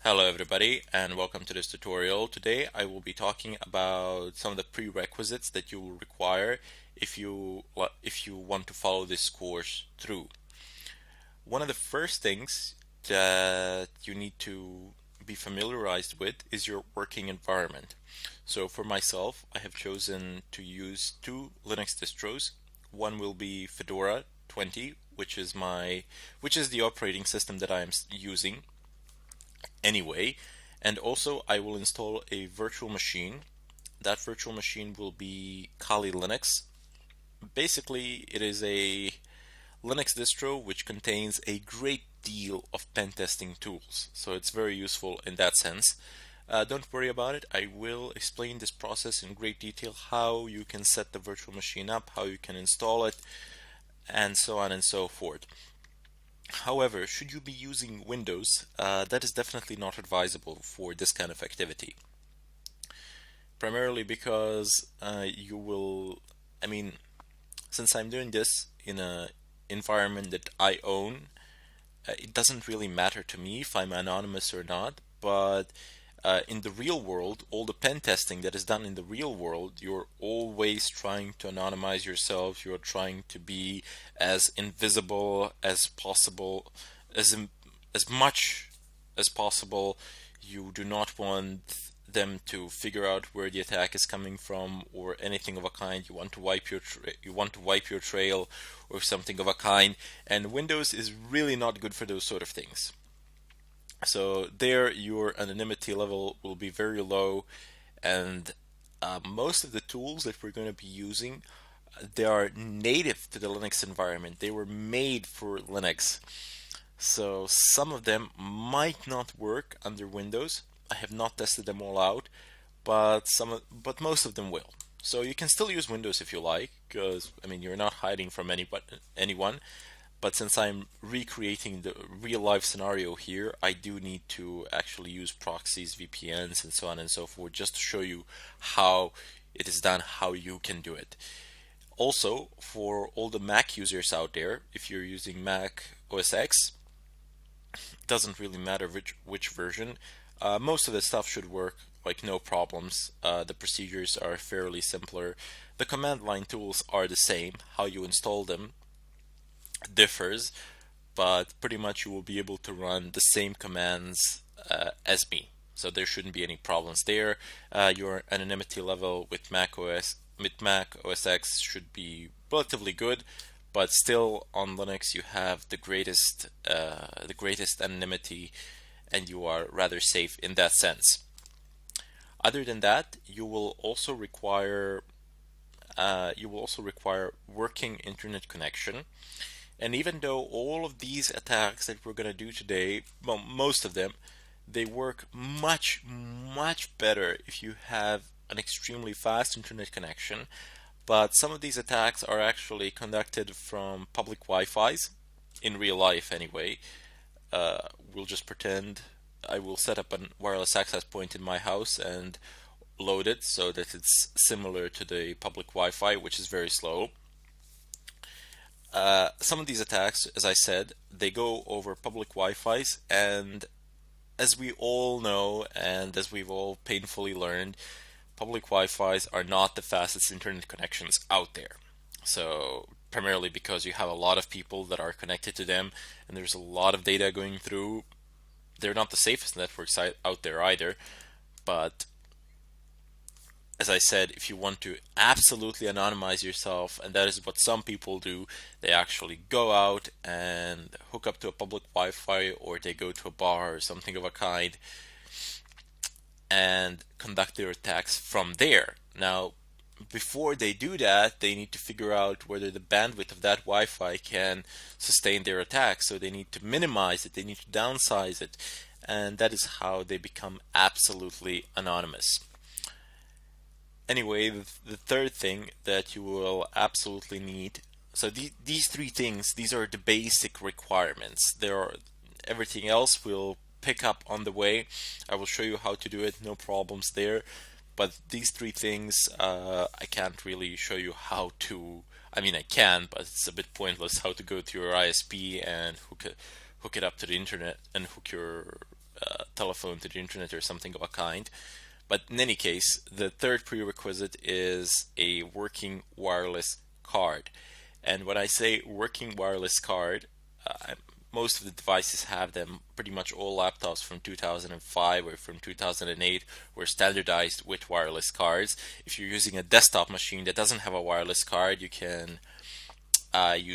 Hello everybody and welcome to this tutorial. Today I will be talking about some of the prerequisites that you will require if you want to follow this course through. One of the first things that you need to be familiarized with is your working environment. So for myself, I have chosen to use two Linux distros. One will be Fedora 20, which is the operating system that I am using anyway. And also I will install a virtual machine. That virtual machine will be Kali Linux. Basically, it is a Linux distro which contains a great deal of pen testing tools. So it's very useful in that sense. Don't worry about it. I will explain this process in great detail, how you can set the virtual machine up, how you can install it, and so on and so forth. However, should you be using Windows, that is definitely not advisable for this kind of activity. Primarily because since I'm doing this in an environment that I own, it doesn't really matter to me if I'm anonymous or not, but in the real world, all the pen testing that is done in the real world, you're always trying to anonymize yourself. You're trying to be as invisible as possible, as as much as possible. You do not want them to figure out where the attack is coming from or anything of a kind. You want to wipe your trail or something of a kind. And Windows is really not good for those sort of things. So there, your anonymity level will be very low, and most of the tools that we're going to be using, they are native to the Linux environment. They were made for Linux. So some of them might not work under Windows. I have not tested them all out, but most of them will. So you can still use Windows if you like, because you're not hiding from anyone. But since I'm recreating the real life scenario here, I do need to actually use proxies, VPNs, and so on and so forth, just to show you how it is done, how you can do it. Also, for all the Mac users out there, if you're using Mac OS X, it doesn't really matter which version. Most of the stuff should work like no problems. The procedures are fairly simpler. The command line tools are the same. How you install them differs, but pretty much you will be able to run the same commands as me. So there shouldn't be any problems there. Your anonymity level with Mac OS X should be relatively good, but still on Linux you have the greatest anonymity, and you are rather safe in that sense. Other than that, you will also require working internet connection. And even though all of these attacks that we're going to do today, well, most of them, they work much, much better if you have an extremely fast internet connection. But some of these attacks are actually conducted from public Wi-Fi's, in real life anyway. We'll just pretend I will set up a wireless access point in my house and load it so that it's similar to the public Wi-Fi, which is very slow. Some of these attacks, as I said, they go over public Wi-Fi's, and as we all know, and as we've all painfully learned, public Wi-Fi's are not the fastest internet connections out there. So, primarily because you have a lot of people that are connected to them, and there's a lot of data going through. They're not the safest networks out there either, but as I said, if you want to absolutely anonymize yourself, and that is what some people do, they actually go out and hook up to a public Wi-Fi, or they go to a bar or something of a kind and conduct their attacks from there. Now, before they do that, they need to figure out whether the bandwidth of that Wi-Fi can sustain their attack. So they need to minimize it, they need to downsize it, and that is how they become absolutely anonymous. Anyway, the third thing that you will absolutely need, so these three things, these are the basic requirements. Everything else will pick up on the way. I will show you how to do it, no problems there. But these three things, I can't really show you how to. I can, but it's a bit pointless how to go to your ISP and hook it up to the internet and hook your telephone to the internet or something of a kind. But in any case, the third prerequisite is a working wireless card. And when I say working wireless card, most of the devices have them. Pretty much all laptops from 2005 or from 2008 were standardized with wireless cards. If you're using a desktop machine that doesn't have a wireless card, you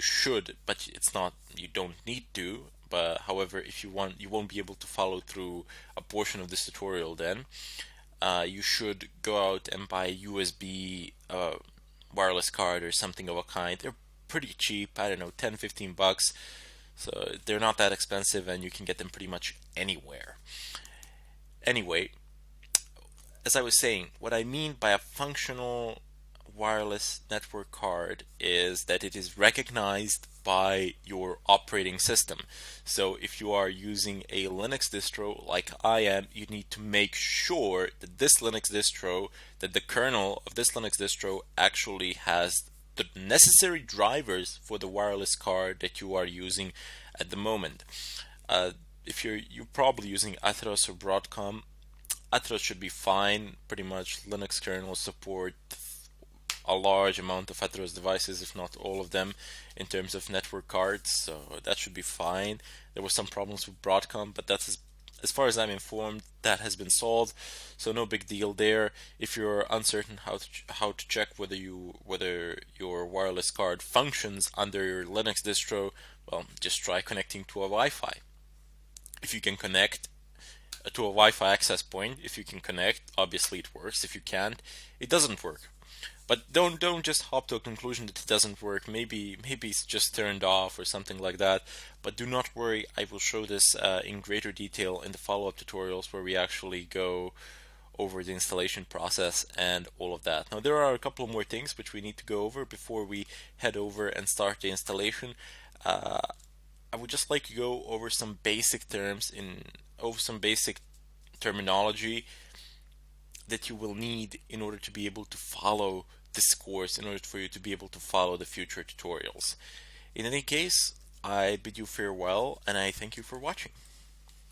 should, but it's not. You don't need to. But however, if you want, you won't be able to follow through a portion of this tutorial. Then you should go out and buy a USB wireless card or something of a kind. They're pretty cheap. I don't know, 10, 15 bucks. So they're not that expensive, and you can get them pretty much anywhere. Anyway, as I was saying, what I mean by a functional wireless network card is that it is recognized by your operating system. So if you are using a Linux distro like I am, you need to make sure that that the kernel of this Linux distro actually has the necessary drivers for the wireless card that you are using at the moment. If you're probably using Atheros or Broadcom, Atheros should be fine. Pretty much Linux kernels support a large amount of Atheros devices, if not all of them, in terms of network cards, so that should be fine. There were some problems with Broadcom, but that's as far as I'm informed, that has been solved, so no big deal there. If you're uncertain how to check whether your wireless card functions under your Linux distro, well, just try connecting to a Wi-Fi. If you can connect to a Wi-Fi access point, if you can connect, obviously it works. If you can't, it doesn't work. But don't just hop to a conclusion that it doesn't work. Maybe it's just turned off or something like that. But do not worry, I will show this in greater detail in the follow-up tutorials where we actually go over the installation process and all of that. Now there are a couple more things which we need to go over before we head over and start the installation. I would just like to go over some basic some basic terminology that you will need in order to be able to follow this course, in order for you to be able to follow the future tutorials. In any case, I bid you farewell and I thank you for watching.